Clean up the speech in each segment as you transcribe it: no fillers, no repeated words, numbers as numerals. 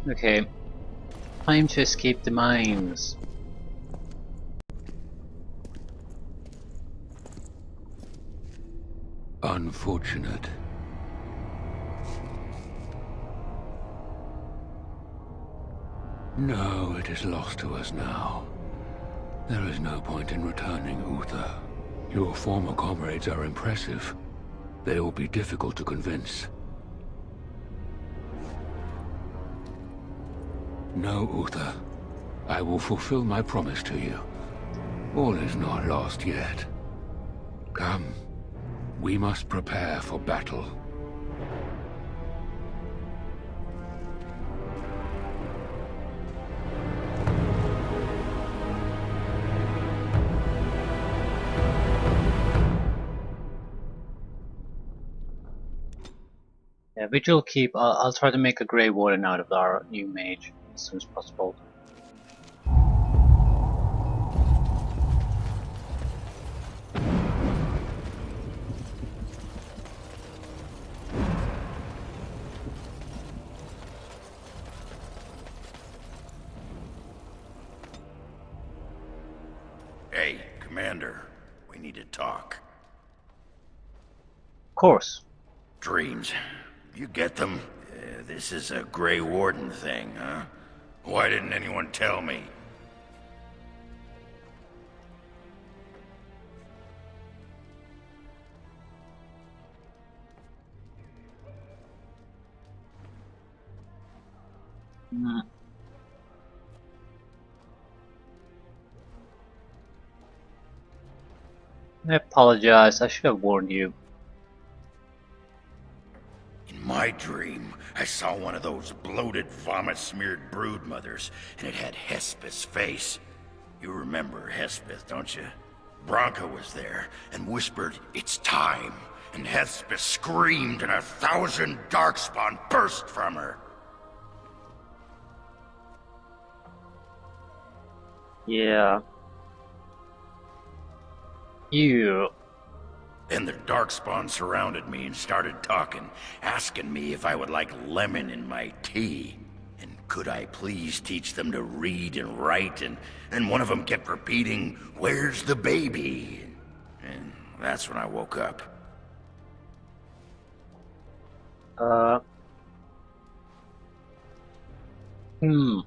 Okay, time to escape the mines. Unfortunate. No, it is lost to us now. There is no point in returning, Uther. Your former comrades are impressive. They will be difficult to convince. No, Uther. I will fulfill my promise to you. All is not lost yet. Come. We must prepare for battle. Yeah, Vigil keep. I'll try to make a Grey Warden out of our new mage as soon as possible. Hey, Commander. We need to talk. Of course. Dreams. You get them? This is a Grey Warden thing, huh? Why didn't anyone tell me? Hmm. I apologize. I should have warned you. In my dream, I saw one of those bloated, vomit-smeared brood mothers, and it had Hespeth's face. You remember Hespeth, don't you? Bronca was there and whispered, "It's time." And Hespeth screamed and 1,000 darkspawn burst from her. Yeah. You. Then the darkspawn surrounded me and started talking, asking me if I would like lemon in my tea. And could I please teach them to read and write, and one of them kept repeating, "Where's the baby?" And that's when I woke up. Uh. Hmm.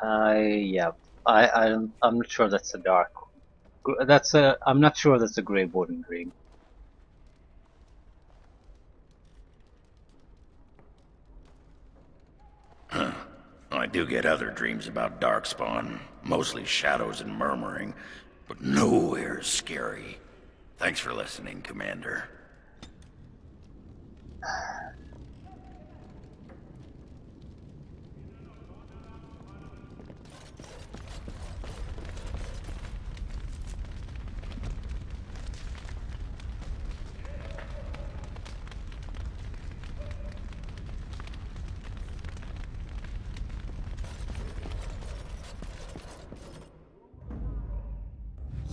Yeah. I'm not sure that's a dark. That's a. I'm not sure that's a Grey Warden dream. I do get other dreams about darkspawn, mostly shadows and murmuring, but nowhere scary. Thanks for listening, Commander.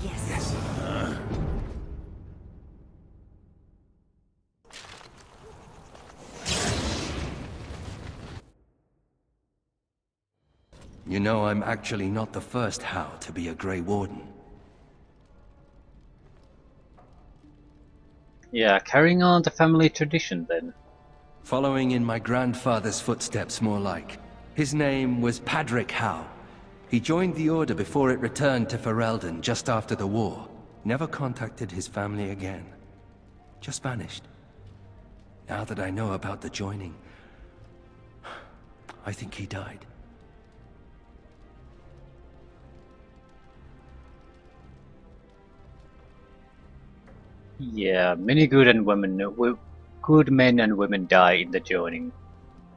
Yes. You know, I'm actually not the first How to be a Grey Warden. Yeah, carrying on the family tradition then. Following in my grandfather's footsteps, more like. His name was Padric Howe. He joined the Order before it returned to Ferelden just after the war. Never contacted his family again. Just vanished. Now that I know about the joining, I think he died. Yeah, many good men and women die in the joining.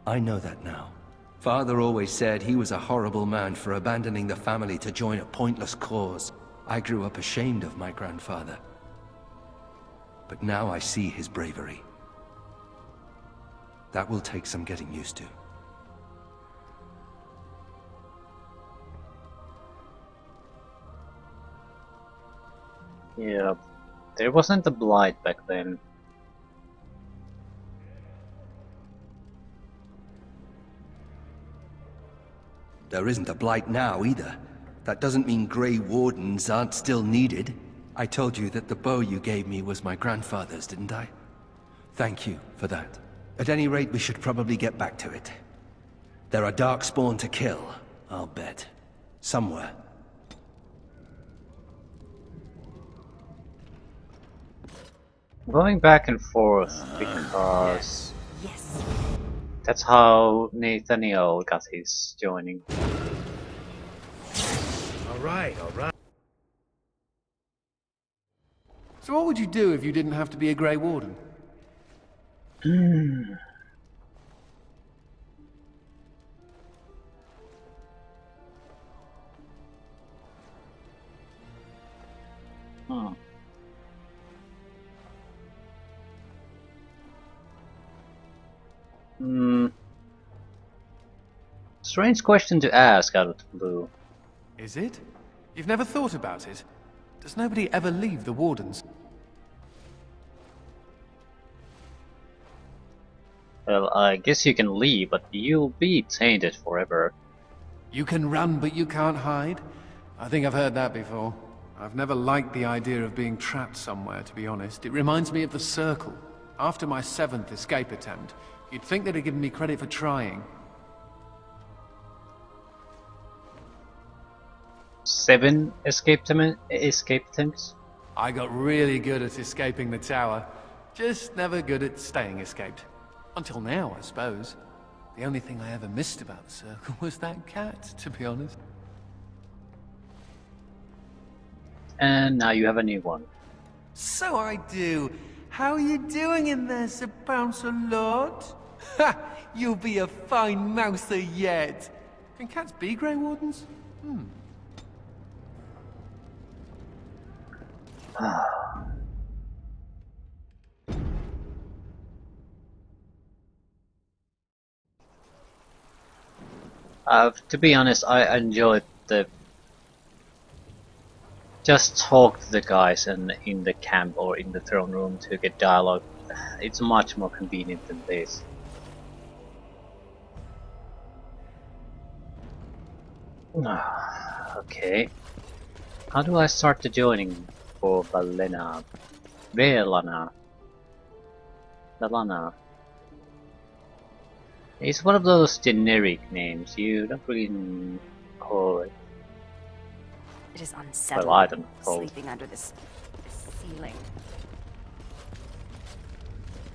I know that now. Father always said he was a horrible man for abandoning the family to join a pointless cause. I grew up ashamed of my grandfather. But now I see his bravery. That will take some getting used to. Yeah, there wasn't the blight back then. There isn't a blight now, either. That doesn't mean Grey Wardens aren't still needed. I told you that the bow you gave me was my grandfather's, didn't I? Thank you for that. At any rate, we should probably get back to it. There are Darkspawn to kill, I'll bet. Somewhere. Going back and forth because Yes. that's how Nathaniel got his joining. All right. So what would you do if you didn't have to be a Grey Warden? Hmm. Strange question to ask out of the blue. Is it? You've never thought about it? Does nobody ever leave the Wardens? Well, I guess you can leave, but you'll be tainted forever. You can run, but you can't hide? I think I've heard that before. I've never liked the idea of being trapped somewhere, to be honest. It reminds me of the Circle. After my 7th escape attempt, you'd think they'd have given me credit for trying. 7 escape attempts? I got really good at escaping the tower. Just never good at staying escaped. Until now, I suppose. The only thing I ever missed about the Circle was that cat, to be honest. And now you have a new one. So I do. How are you doing in there, Sir Bouncer Lord? Ha! You'll be a fine mouser yet. Can cats be Grey Wardens? To be honest, I enjoyed the just talk to the guys in the camp or in the throne room to get dialogue. It's much more convenient than this. Okay. How do I start the joining for Balena? Belana. It's one of those generic names. You don't really call it. It is unsettling, Well, I don't call it. sleeping under this ceiling.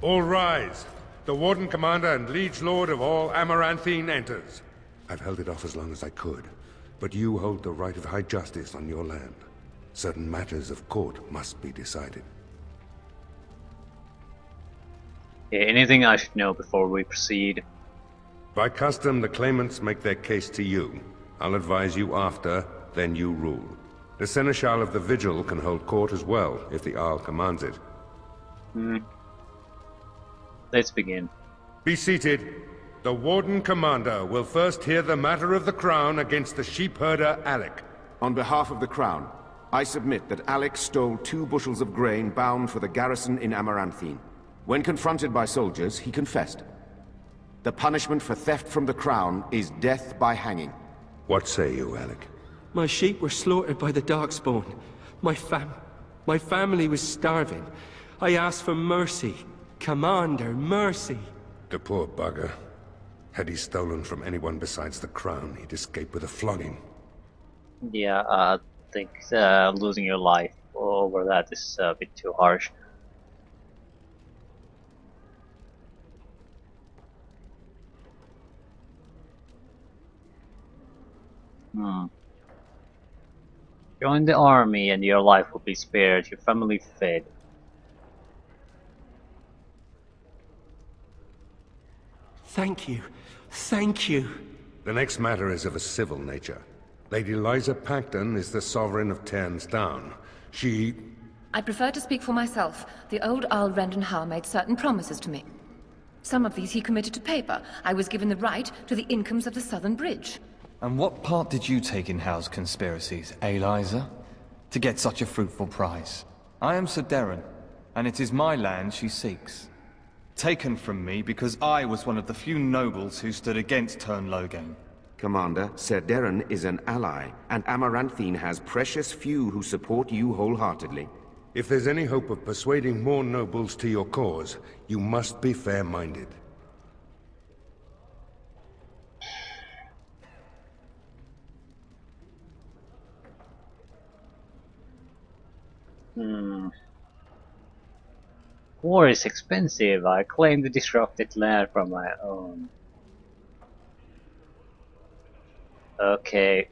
All rise. The Warden Commander and Liege Lord of all Amaranthine enters. I've held it off as long as I could, but you hold the right of high justice on your land. Certain matters of court must be decided. Yeah, anything I should know before we proceed? By custom, the claimants make their case to you. I'll advise you after, then you rule. The Seneschal of the Vigil can hold court as well, if the Arl commands it. Let's begin. Be seated. The Warden Commander will first hear the matter of the Crown against the sheepherder Alec. On behalf of the Crown, I submit that Alec stole 2 bushels of grain bound for the garrison in Amaranthine. When confronted by soldiers, he confessed. The punishment for theft from the Crown is death by hanging. What say you, Alec? My sheep were slaughtered by the Darkspawn. My family was starving. I asked for mercy. Commander, mercy. The poor bugger. Had he stolen from anyone besides the Crown, he'd escape with a flogging. Yeah, I think losing your life over that is a bit too harsh. Join the army and your life will be spared, your family fed. Thank you. Thank you. The next matter is of a civil nature. Lady Liza Pacton is the sovereign of Terns Down. She... I prefer to speak for myself. The old Earl Rendon Howe made certain promises to me. Some of these he committed to paper. I was given the right to the incomes of the Southern Bridge. And what part did you take in Howe's conspiracies, Liza? To get such a fruitful prize? I am Sir Darren, and it is my land she seeks. Taken from me because I was one of the few nobles who stood against Tern Logain. Commander, Sir Darren is an ally, and Amaranthine has precious few who support you wholeheartedly. If there's any hope of persuading more nobles to your cause, you must be fair-minded. War is expensive. I claim the disrupted land from my own. Okay.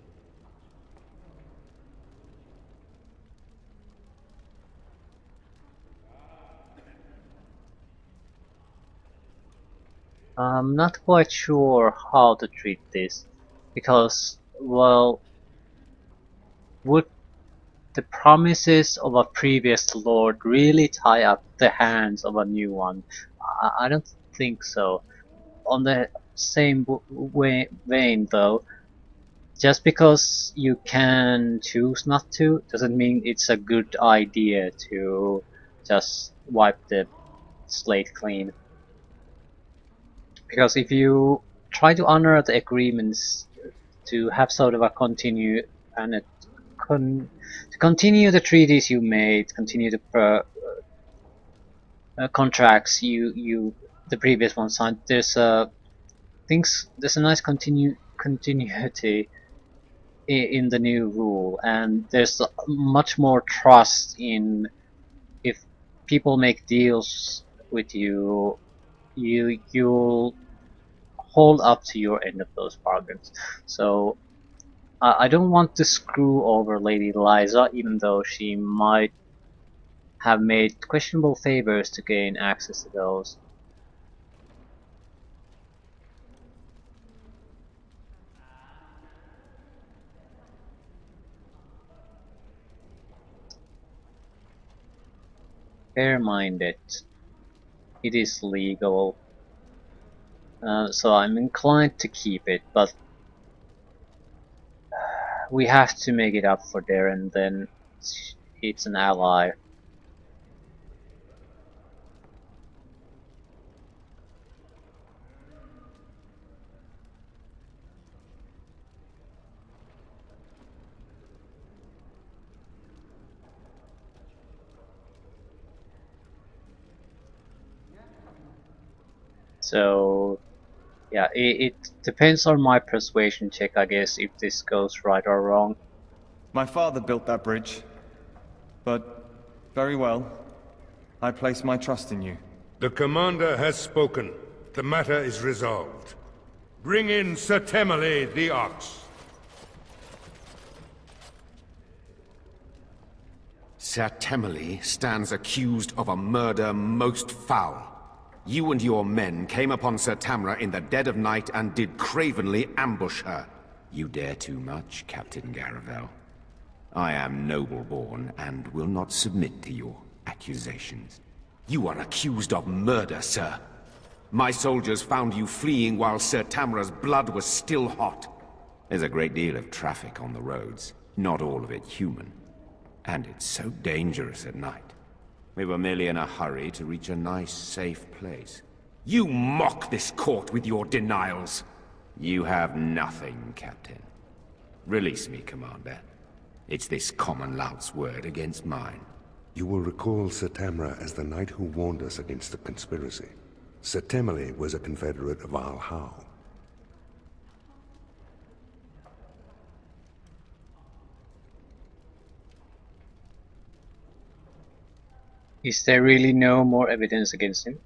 I'm not quite sure how to treat this, because, well, would the promises of a previous lord really tie up the hands of a new one? I don't think so. On the same vein, though, just because you can choose not to, doesn't mean it's a good idea to just wipe the slate clean. Because if you try to honor the agreements to have sort of a continue to continue the treaties you made, continue the contracts the previous one signed, there's a nice continuity in the new rule, and there's much more trust in if people make deals with you, you'll hold up to your end of those bargains. So I don't want to screw over Lady Liza, even though she might have made questionable favors to gain access to those. Fair-minded. It is legal. So I'm inclined to keep it, but we have to make it up for Darren, then it's an ally. So yeah, it depends on my persuasion check, I guess, if this goes right or wrong. My father built that bridge. But, very well. I place my trust in you. The commander has spoken. The matter is resolved. Bring in Sir Temele the Ox. Sir Temele stands accused of a murder most foul. You and your men came upon Sir Tamra in the dead of night and did cravenly ambush her. You dare too much, Captain Garavel. I am noble-born and will not submit to your accusations. You are accused of murder, sir. My soldiers found you fleeing while Sir Tamra's blood was still hot. There's a great deal of traffic on the roads, not all of it human. And it's so dangerous at night. We were merely in a hurry to reach a nice, safe place. You mock this court with your denials. You have nothing, Captain. Release me, Commander. It's this common lout's word against mine. You will recall Sir Tamra as the knight who warned us against the conspiracy. Sir Temele was a confederate of Al How. Is there really no more evidence against him?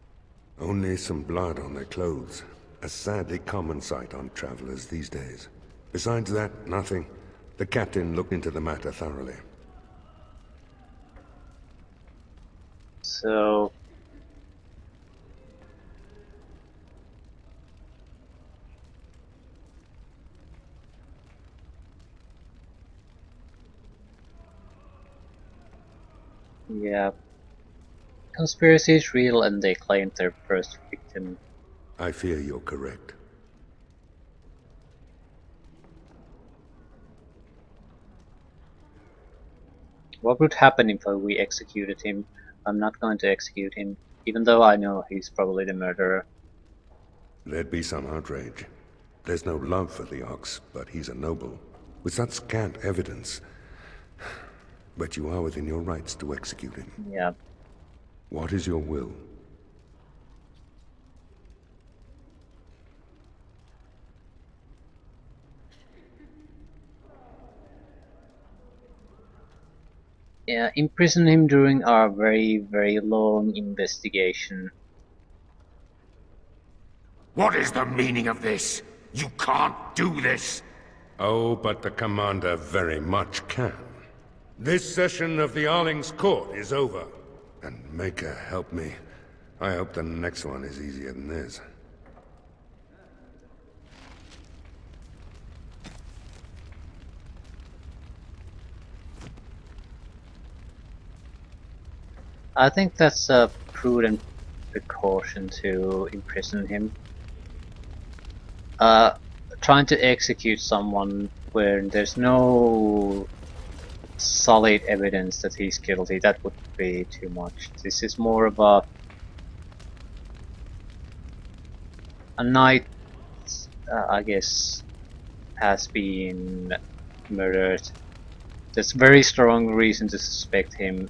Only some blood on their clothes. A sadly common sight on travelers these days. Besides that, nothing. The captain looked into the matter thoroughly. So... yeah. Conspiracy is real and they claimed their first victim. I fear you're correct. What would happen if we executed him? I'm not going to execute him, even though I know he's probably the murderer. There'd be some outrage. There's no love for the Ox, but he's a noble. With such scant evidence. But you are within your rights to execute him. Yeah. What is your will? Yeah, imprison him during our very, very long investigation. What is the meaning of this? You can't do this! Oh, but the Commander very much can. This session of the Arling's Court is over. And Maker help me. I hope the next one is easier than this. I think that's a prudent precaution to imprison him. Trying to execute someone where there's no solid evidence that he's guilty, that would be too much. This is more of a knight, I guess, has been murdered. There's very strong reason to suspect him.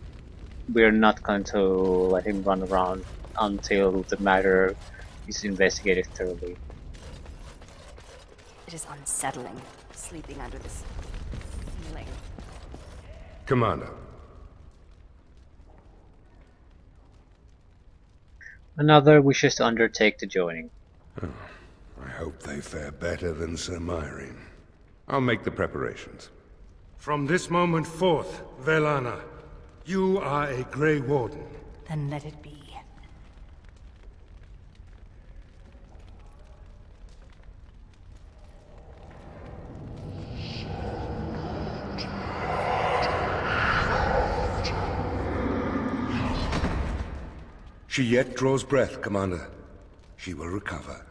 We're not going to let him run around until the matter is investigated thoroughly. It is unsettling, sleeping under this ceiling. Commander. Another wishes to undertake the joining. Oh, I hope they fare better than Sir Myrin. I'll make the preparations. From this moment forth, Velana, you are a Grey Warden. Then let it be. She yet draws breath, Commander. She will recover.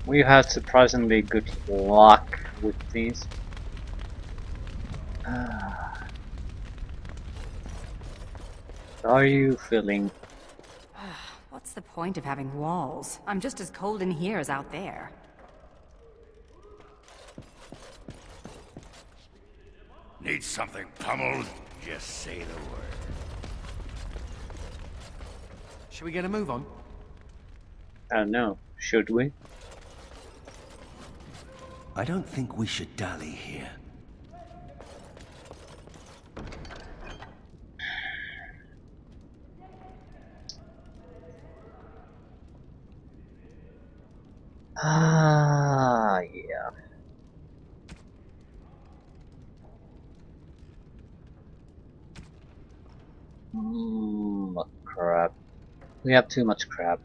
We've had surprisingly good luck with these. How are you feeling? What's the point of having walls? I'm just as cold in here as out there. Need something pummeled? Just say the word. Should we get a move on? I don't know. Should we? I don't think we should dally here. Yeah. Crap. We have too much crap.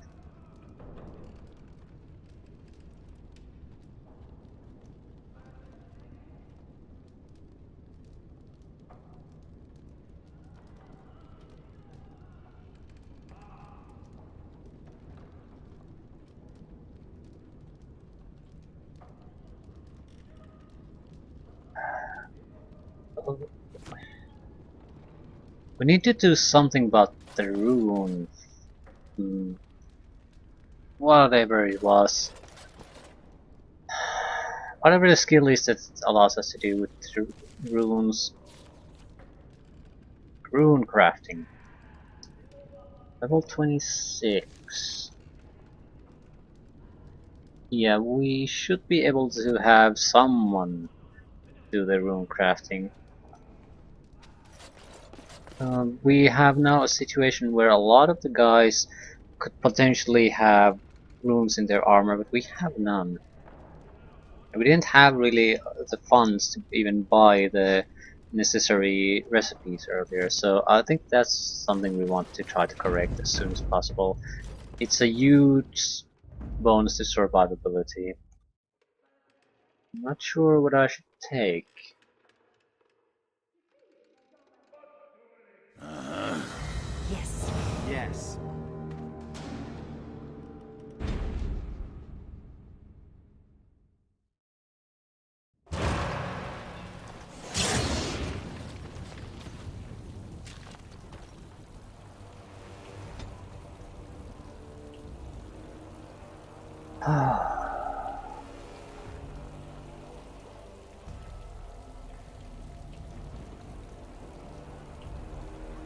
We need to do something about the rune. Whatever it was. Whatever the skill is that allows us to do with runes. Rune crafting. Level 26. Yeah, we should be able to have someone do the rune crafting. We have now a situation where a lot of the guys could potentially have runes in their armor, but we have none. We didn't have really the funds to even buy the necessary recipes earlier, so I think that's something we want to try to correct as soon as possible. It's a huge bonus to survivability. I'm not sure what I should take. Yes. Yes.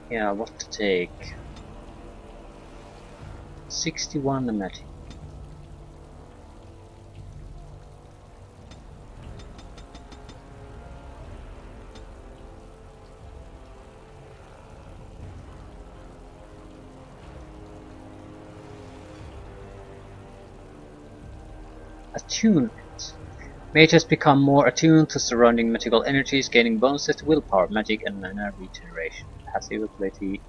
Yeah, what to take? 61 pneumatic. Attunement. Mages become more attuned to surrounding magical energies, gaining bonuses to willpower, magic, and mana regeneration. Passive ability.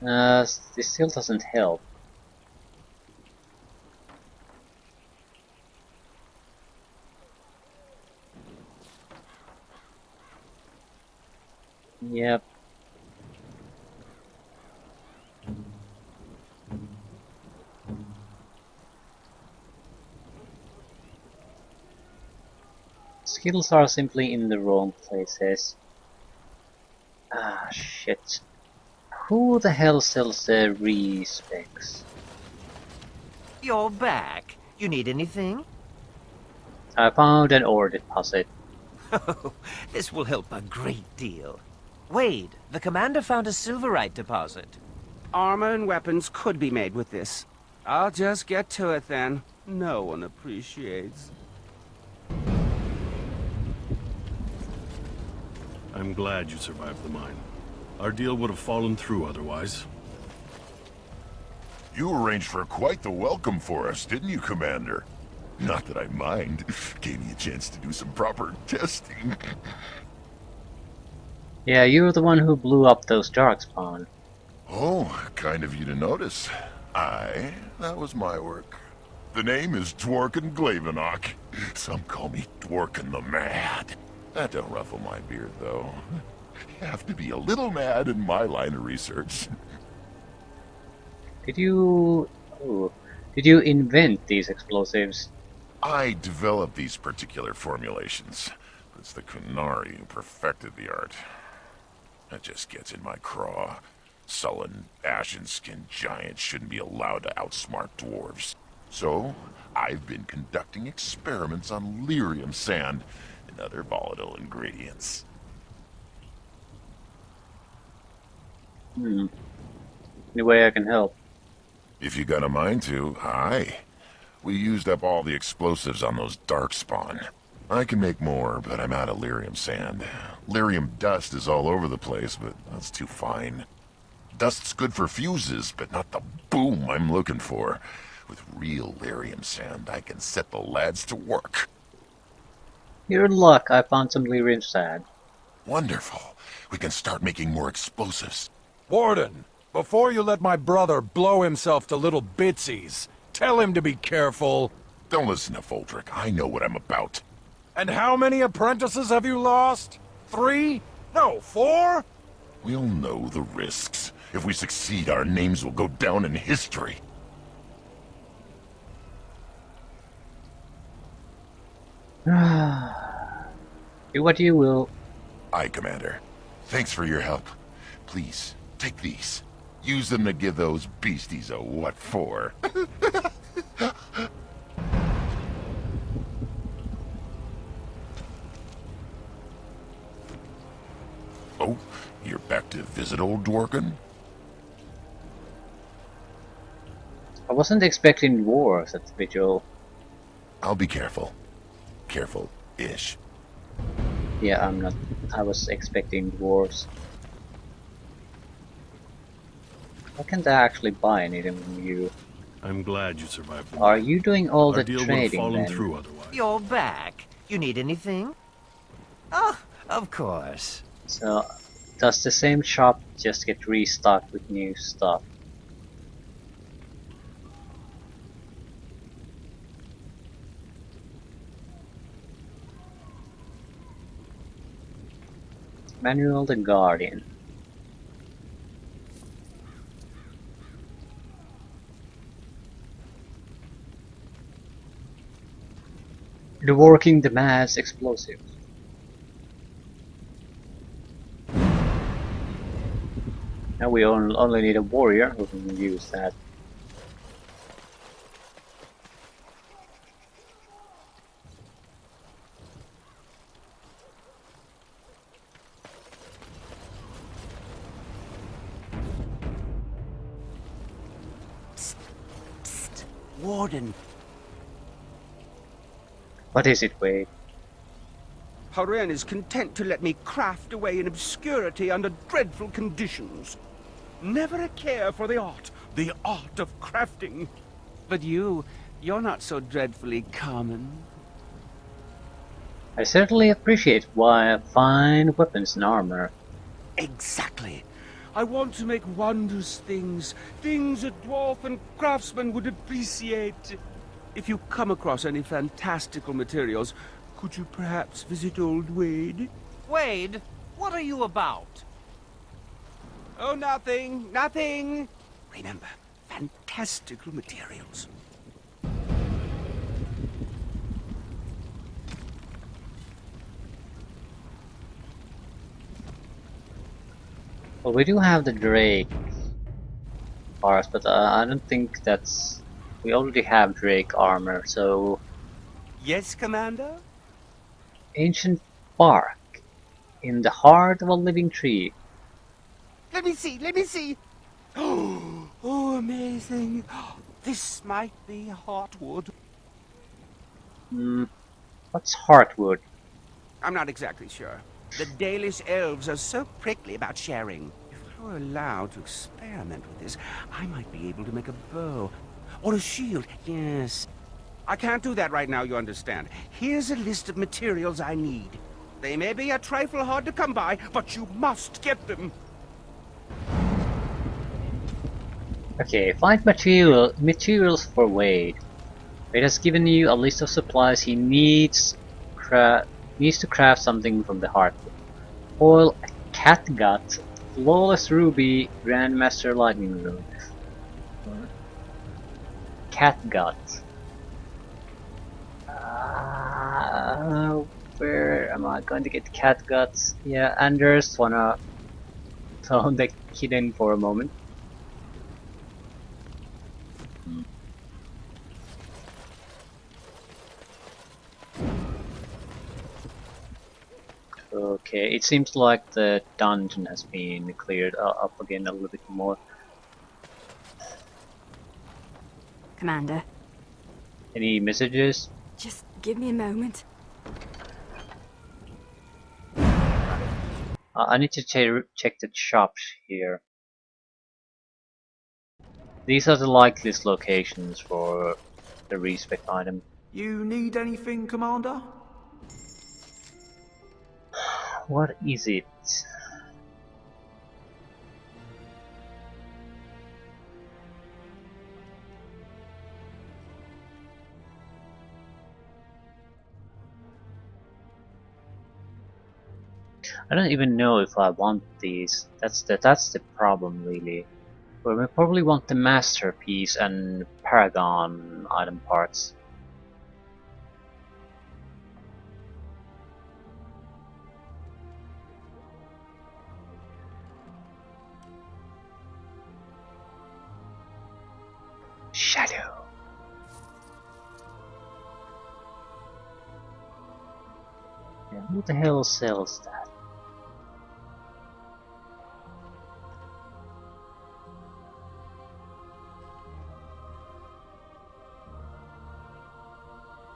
This still doesn't help. Yep. Skills are simply in the wrong places. Ah, shit. Who the hell sells the re-specs? You're back. You need anything? I found an ore deposit. Oh, this will help a great deal. Wade, the commander found a silverite deposit. Armor and weapons could be made with this. I'll just get to it then. No one appreciates. I'm glad you survived the mine. Our deal would have fallen through otherwise. You arranged for quite the welcome for us, didn't you, Commander? Not that I mind. Gave me a chance to do some proper testing. Yeah, you were the one who blew up those darkspawn. Oh, kind of you to notice. That was my work. The name is Dworkin Glavenok. Some call me Dworkin the Mad. That don't ruffle my beard, though. You have to be a little mad in my line of research. Did you invent these explosives? I developed these particular formulations. It's the Kunari who perfected the art. That just gets in my craw. Sullen, ashen-skinned giants shouldn't be allowed to outsmart dwarves. So, I've been conducting experiments on lyrium sand and other volatile ingredients. Any way I can help? If you got a mind to, aye. We used up all the explosives on those darkspawn. I can make more, but I'm out of lyrium sand. Lyrium dust is all over the place, but that's too fine. Dust's good for fuses, but not the boom I'm looking for. With real lyrium sand, I can set the lads to work. You're in luck, I found some lyrium sand. Wonderful. We can start making more explosives. Warden, before you let my brother blow himself to little bitsies, tell him to be careful. Don't listen to Foldrick. I know what I'm about. And how many apprentices have you lost? 3? No, 4? We'll know the risks. If we succeed, our names will go down in history. Do what you will. Aye, Commander. Thanks for your help. Please, take these. Use them to give those beasties a what for. Oh, you're back to visit old Dworkin? I wasn't expecting wars at the vigil. I'll be careful. Careful-ish. Yeah, I'm not. I was expecting wars. Why can't I actually buy anything from you? I'm glad you survived. Are you doing all Our the deal would have trading fallen then? through otherwise. You're back. You need anything? Oh, of course. So, does the same shop just get restocked with new stuff? Manuel the Guardian. The working the mass explosive. Now we only need a warrior who can use that. Warden. What is it, Wade? Haren is content to let me craft away in obscurity under dreadful conditions. Never a care for the art of crafting. But you're not so dreadfully common. I certainly appreciate why fine weapons and armor. Exactly. I want to make wondrous things. Things a dwarf and craftsman would appreciate. If you come across any fantastical materials, could you perhaps visit old Wade? Wade, what are you about? Oh, nothing, nothing. Remember, fantastical materials. Well, we do have the Drake bars, but I don't think that's... We already have Drake armor, so... Yes, Commander? Ancient bark in the heart of a living tree. Let me see, let me see. Oh, amazing. This might be heartwood. What's heartwood? I'm not exactly sure. The Dalish elves are so prickly about sharing. If I were allowed to experiment with this, I might be able to make a bow. Or a shield, yes. I can't do that right now, you understand. Here's a list of materials I need. They may be a trifle hard to come by, but you must get them. Okay, find materials for Wade. Wade has given you a list of supplies he needs to craft something from the heartwood. Oil, catgut, flawless ruby, grandmaster lightning rune. Catgut. Where am I going to get catguts? Yeah, Anders wanna phone the kid in for a moment. Okay, it seems like the dungeon has been cleared up again a little bit more. Commander. Any messages? Just give me a moment. I need to check the shops here. These are the likeliest locations for the respec item. You need anything, Commander? What is it? I don't even know if I want these. That's the problem, really. Well, we probably want the masterpiece and paragon item parts. Shadow. Yeah, who the hell sells that?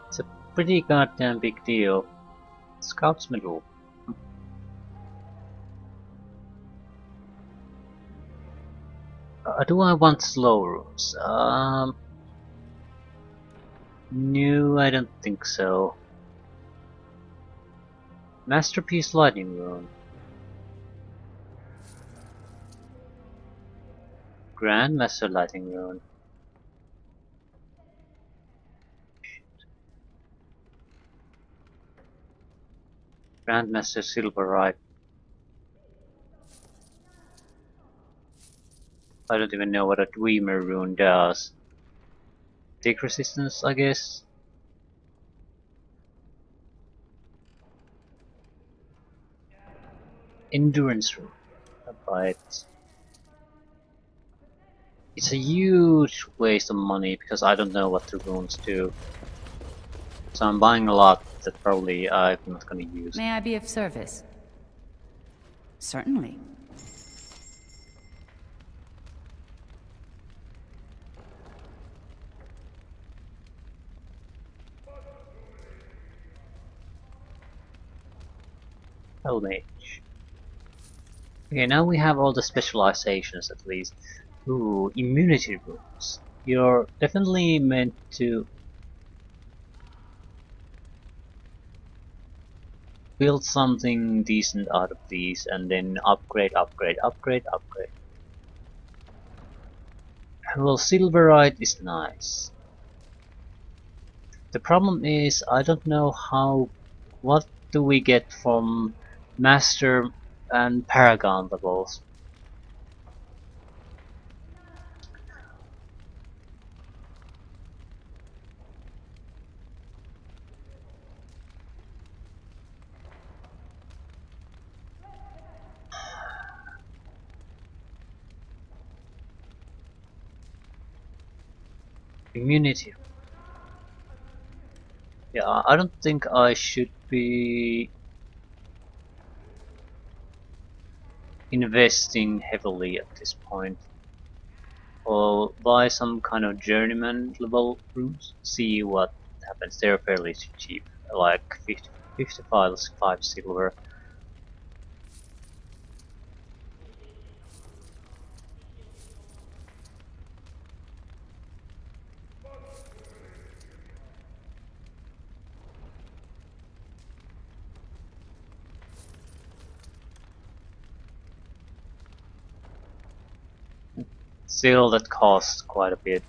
It's a pretty goddamn big deal. Scout's medal. Do I want slow runes? No, I don't think so. Masterpiece lightning rune. Grandmaster lightning rune. Grandmaster silver right. I don't even know what a Dreamer rune does. Take resistance, I guess. Endurance rune. But it's a huge waste of money because I don't know what the runes do. So I'm buying a lot that probably I'm not gonna use. May I be of service? Certainly. Helmage. Okay, now we have all the specializations at least. Ooh, immunity runes. You're definitely meant to build something decent out of these and then upgrade, upgrade, upgrade, upgrade. Well, Silverite is nice. The problem is I don't know what do we get from Master and Paragon levels. Immunity. Yeah, I don't think I should be investing heavily at this point. Or buy some kind of journeyman level runes, see what happens. They're fairly cheap, like 55 silver. Still, that costs quite a bit.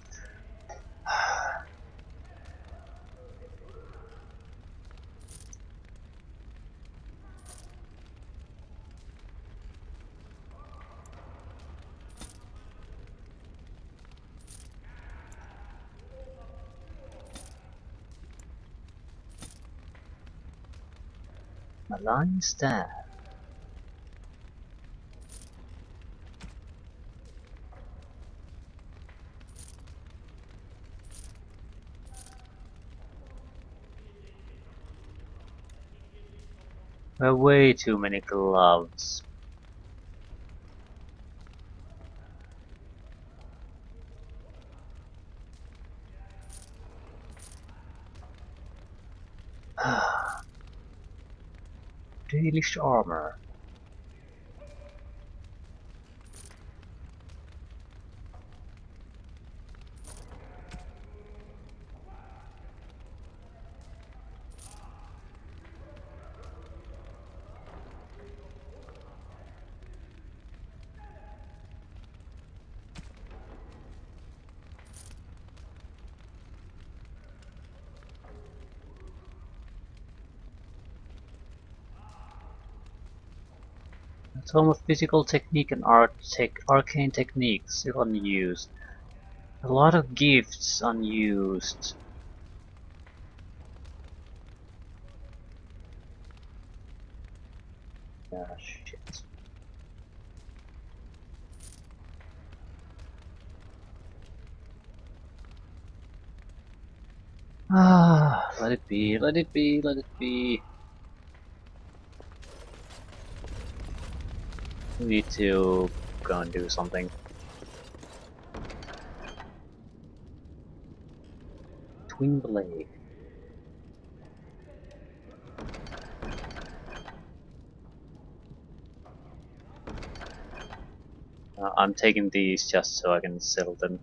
Malign staff. There are way too many gloves. Delish armor. A tome of physical technique and arcane techniques still unused. A lot of gifts unused. Ah, shit. Ah, let it be, let it be, let it be. We need to go and do something. Twin blade. I'm taking these just so I can sell them.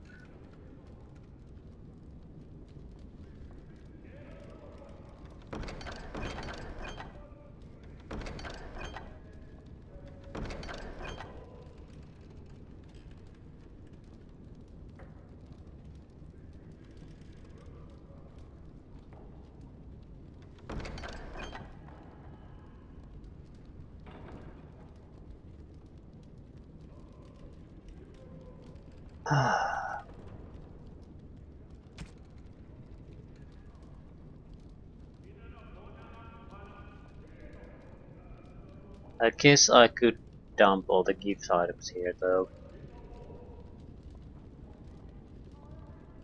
I guess I could dump all the gift items here though.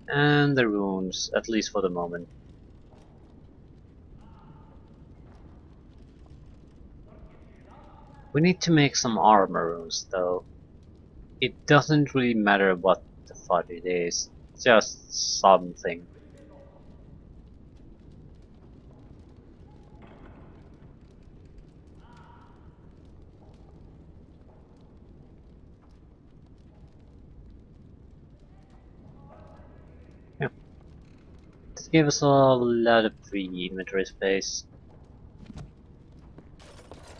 And the runes, at least for the moment. We need to make some armor runes though. It doesn't really matter what the fuck it is, just something. Gave us a lot of free inventory space.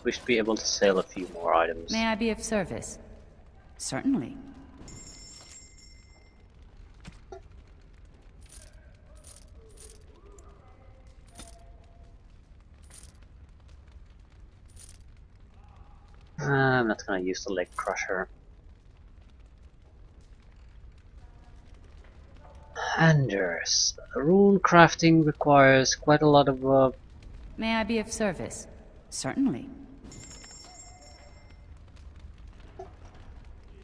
We should be able to sell a few more items. May I be of service? Certainly. I'm not gonna use the leg crusher. Anders. Rune crafting requires quite a lot of May I be of service? Certainly.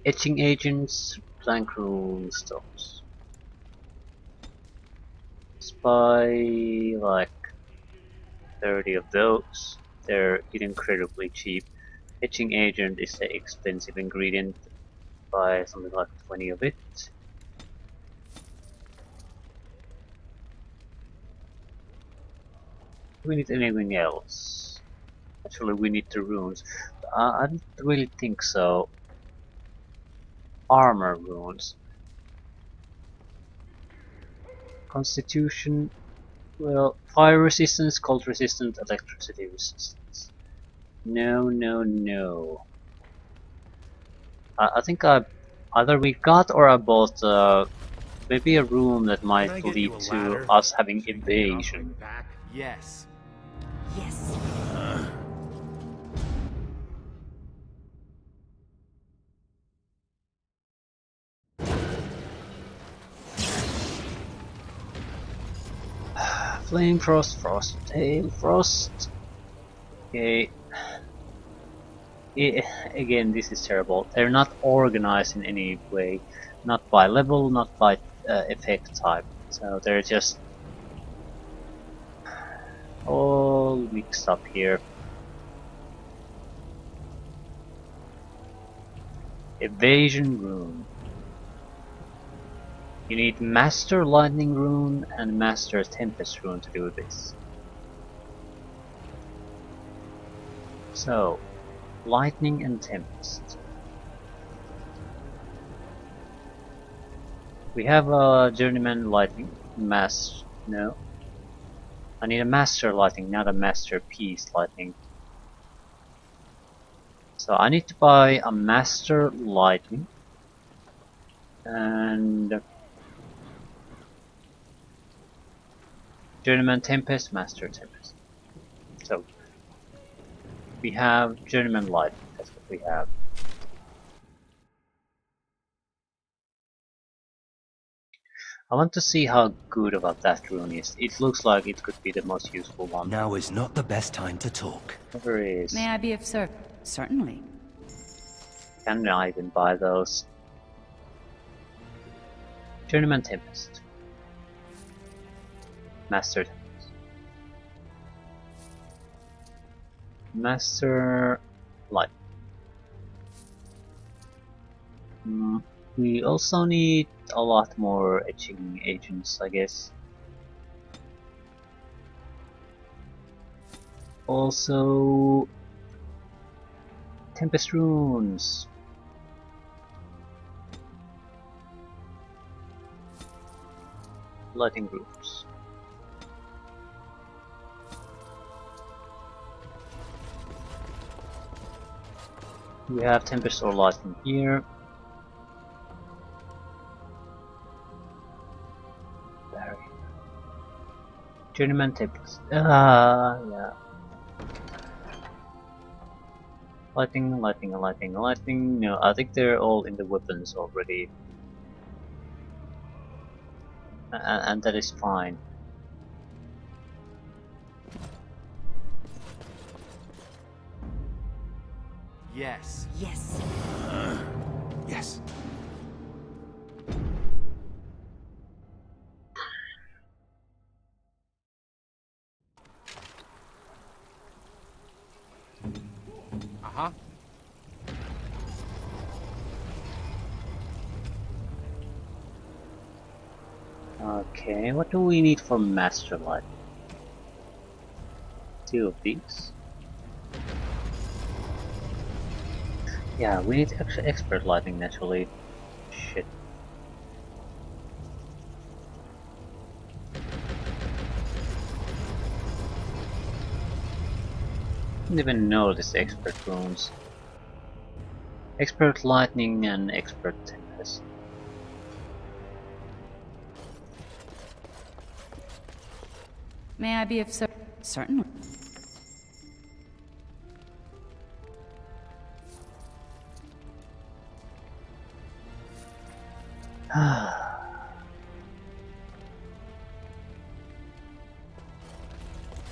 etching agents, plank rune stones. Buy like 30 of those. They're incredibly cheap. Etching agent is the expensive ingredient. Buy something like 20 of it. Do we need anything else? Actually, we need the runes. I don't really think so. Armor runes. Constitution. Well, fire resistance, cold resistance, electricity resistance. No, no, no. I think either we got or I bought maybe a room that might lead to us having evasion. Yes. Yes. Flame frost, frost, tail frost. Okay. Again, this is terrible. They're not organized in any way, not by level, not by effect type. So they're just all mixed up here. Evasion rune. You need Master Lightning rune and Master Tempest rune to do this. So, Lightning and Tempest. We have a Journeyman Lightning. No. I need a Master Lightning, not a Masterpiece Lightning. So I need to buy a Master Lightning. And Journeyman Tempest, Master Tempest. So we have Journeyman Lightning, that's what we have. I want to see how good about that rune is. It looks like it could be the most useful one. Now is not the best time to talk. Whatever it is. May I be of service? Certainly. Can I even buy those? Journeyman Tempest. Master Tempest. Master Light. We also need a lot more etching agents, I guess. Also, Tempest runes. Lighting runes. We have Tempest or Lightning here. Journeyman Tempest. Yeah. Lightning, lightning, lightning, lightning. No, I think they're all in the weapons already. And that is fine. Yes. Yes. Yes. Uh-huh. Okay, what do we need for Master Light? 2 of these. Yeah, we need extra expert lighting naturally. Shit. Didn't even notice expert runes. Expert lightning and expert tempest. May I be of service? Certainly.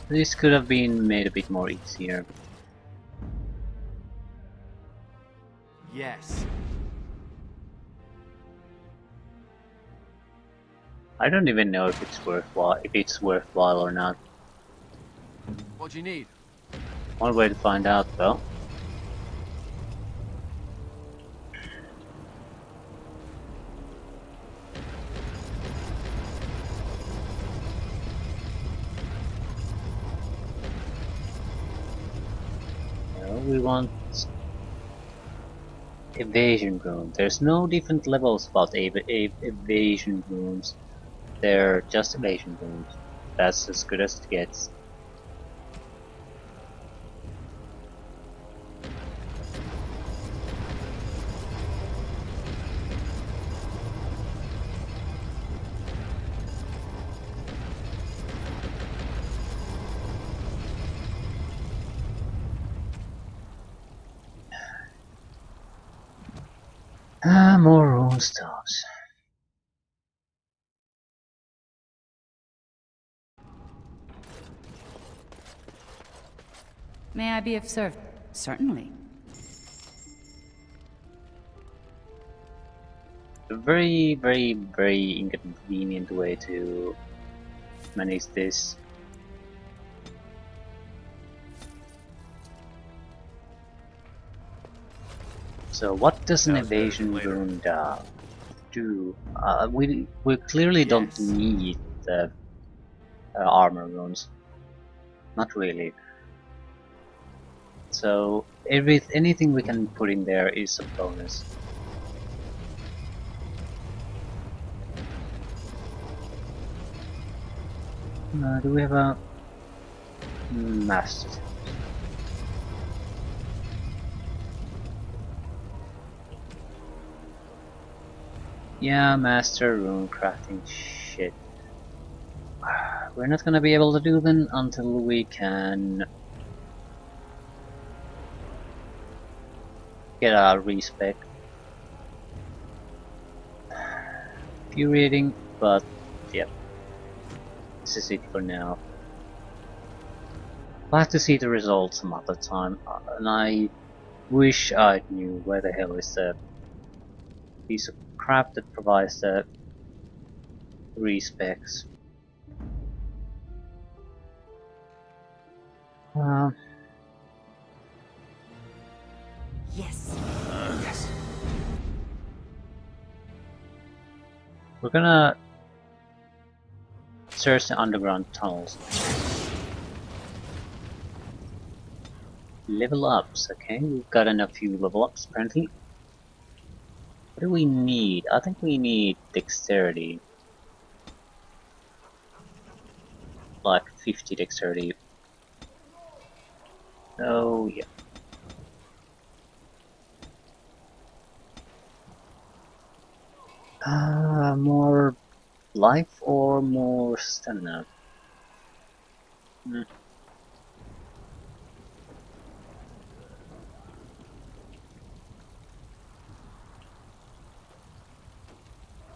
This could have been made a bit more easier. Yes. I don't even know if it's worthwhile or not. What do you need? One way to find out though. We want evasion rune. There's no different levels about evasion runes. They're just evasion runes. That's as good as it gets. More rune stones. May I be of service? Certainly. A very inconvenient way to manage this. So what does an evasion rune do? We clearly don't need the armor runes. Not really. So anything we can put in there is a bonus. Do we have a master? Yeah, master rune crafting shit. We're not gonna be able to do them until we can get a respec. Infuriating, but yep. This is it for now. I'll have to see the results some other time, and I wish I knew where the hell is the piece of crap that provides the respecs. Yes. Yes. We're gonna search the underground tunnels. Level ups, okay, we've gotten a few level ups apparently. What do we need? I think we need dexterity. Like 50 dexterity. Oh yeah. More life or more stamina? I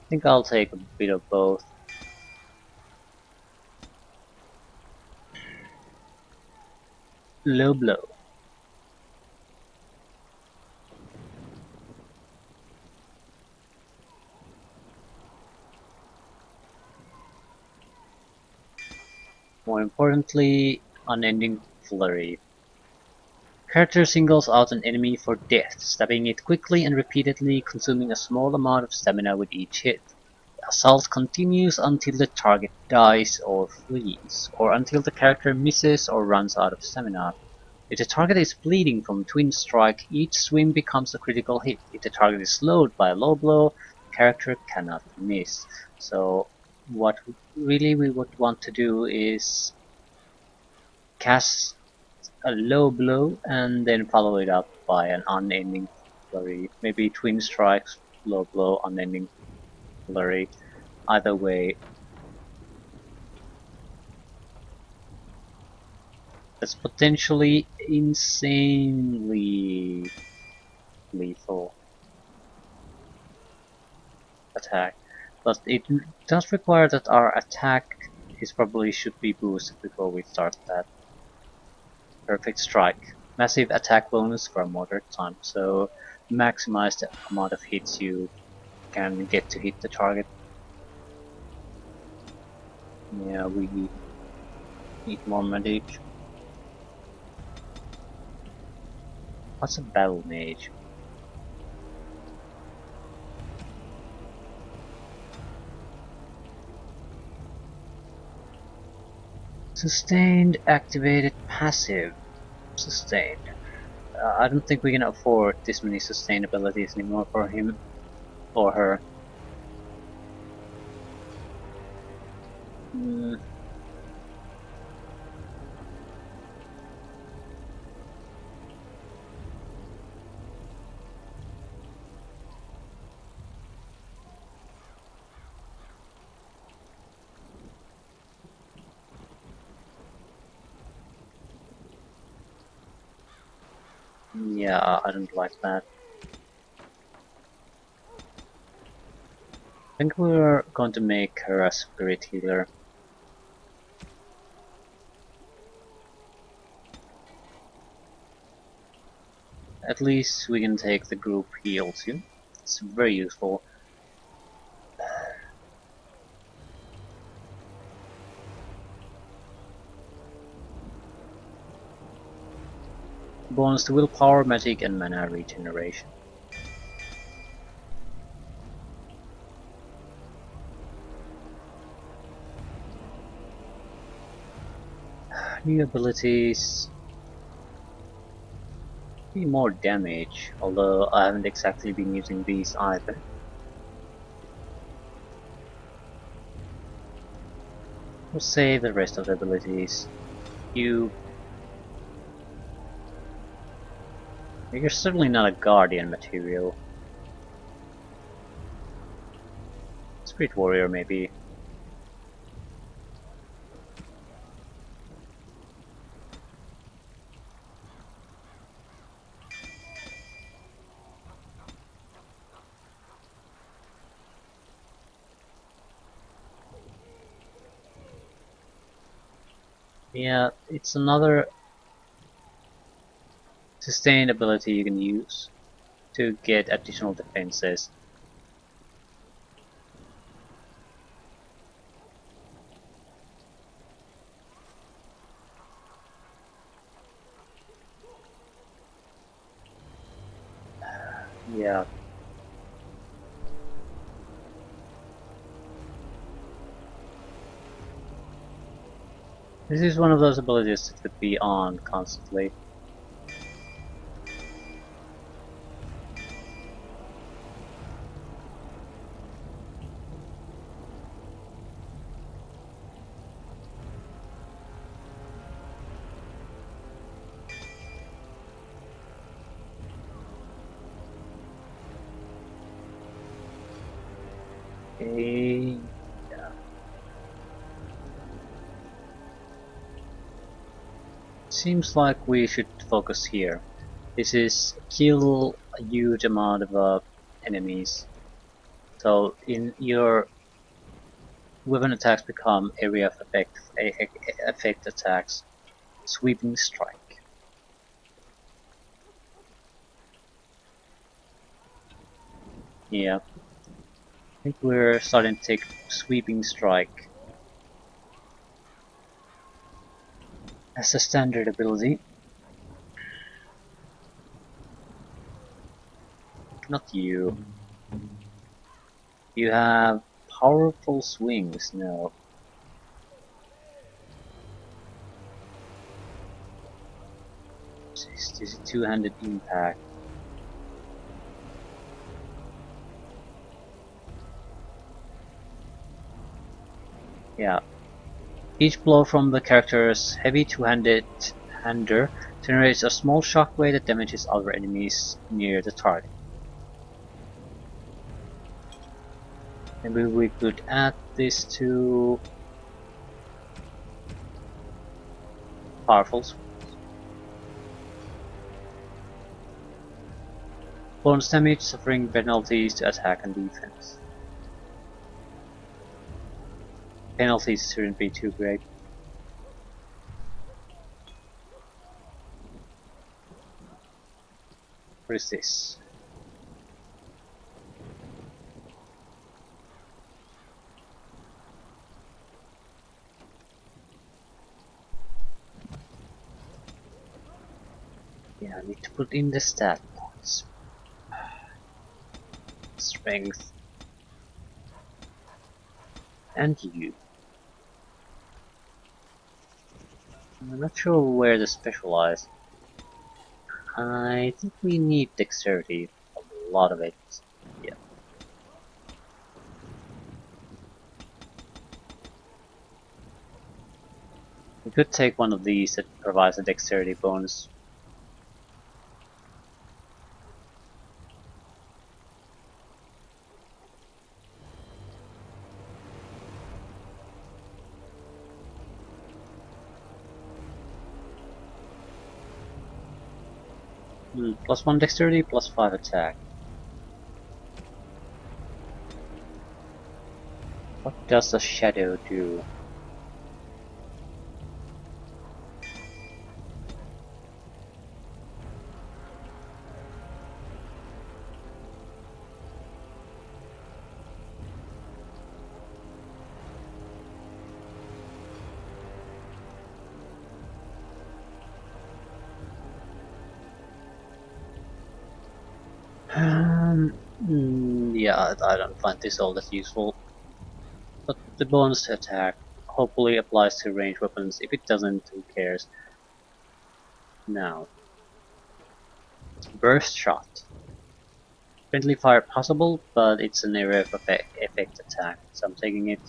think I'll take a bit of both. Low blow. More importantly, unending flurry. Character singles out an enemy for death, stabbing it quickly and repeatedly, consuming a small amount of stamina with each hit. The assault continues until the target dies or flees, or until the character misses or runs out of stamina. If the target is bleeding from Twin Strike, each swing becomes a critical hit. If the target is slowed by a low blow, the character cannot miss. So what really we would want to do is cast a low blow and then follow it up by an unending flurry. Maybe twin strikes, low blow, unending flurry. Either way, that's potentially insanely lethal attack. But it does require that our attack is probably should be boosted before we start that. Perfect strike. Massive attack bonus for a moderate time, so maximize the amount of hits you can get to hit the target. Yeah, we need more magic. What's a battle mage? Sustained activated passive. Sustained. I don't think we can afford this many sustained abilities anymore for him or her. Yeah, I don't like that. I think we're going to make her a spirit healer. At least we can take the group heal too. It's very useful. Bonus to willpower, magic, and mana regeneration. New abilities. Be more damage, although I haven't exactly been using these either. We'll save the rest of the abilities. You're certainly not a guardian material. Spirit warrior maybe. Yeah, it's another sustained ability you can use to get additional defenses. Yeah. This is one of those abilities that could be on constantly. Okay. Yeah. Seems like we should focus here. This is kill a huge amount of enemies. So in your weapon attacks become area of effect attacks. Sweeping strike. Yeah. I think we're starting to take sweeping strike as a standard ability. Not you. You have powerful swings, no. This is two-handed impact. Yeah. Each blow from the character's heavy two-handed hander Generates a small shockwave that damages other enemies near the target. Maybe we could add this to powerful. Bonus damage, suffering penalties to attack and defense. Penalties shouldn't be too great. What is this? Yeah, I need to put in the stat points. Strength. And you. I'm not sure where to specialize. I think we need dexterity, a lot of it. Yeah. We could take one of these that provides a dexterity bonus. Plus 1 dexterity, plus 5 attack. What does the shadow do? Yeah, I don't find this all that useful. But the bonus to attack hopefully applies to ranged weapons. If it doesn't, who cares? Now, burst shot. Friendly fire possible, but it's an area of effect attack, so I'm taking it.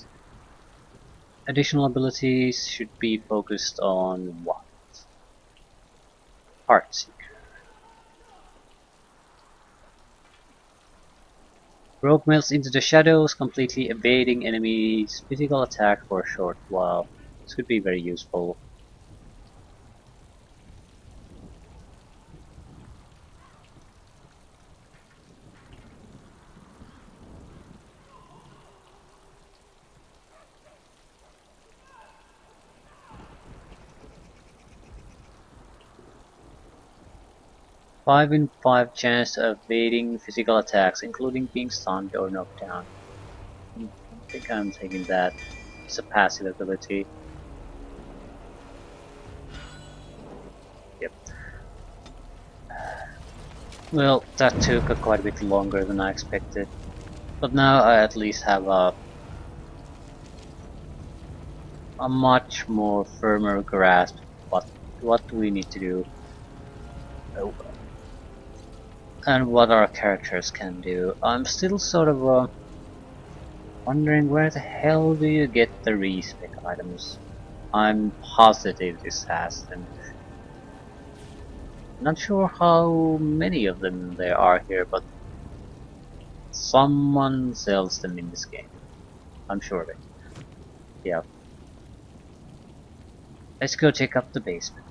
Additional abilities should be focused on what? Heartseeker. Rogue melts into the shadows, completely evading enemies' physical attack for a short while. This could be very useful. Five in 5 chance of evading physical attacks, including being stunned or knocked down. I think I'm taking that. It's a passive ability. Yep. Well, that took quite a bit longer than I expected. But now I at least have a much more firmer grasp of what do we need to do. And what our characters can do. I'm still sort of wondering where the hell do you get the respec items? I'm positive this has them. Not sure how many of them there are here, but someone sells them in this game. I'm sure of it. Yeah. Let's go check out the basement.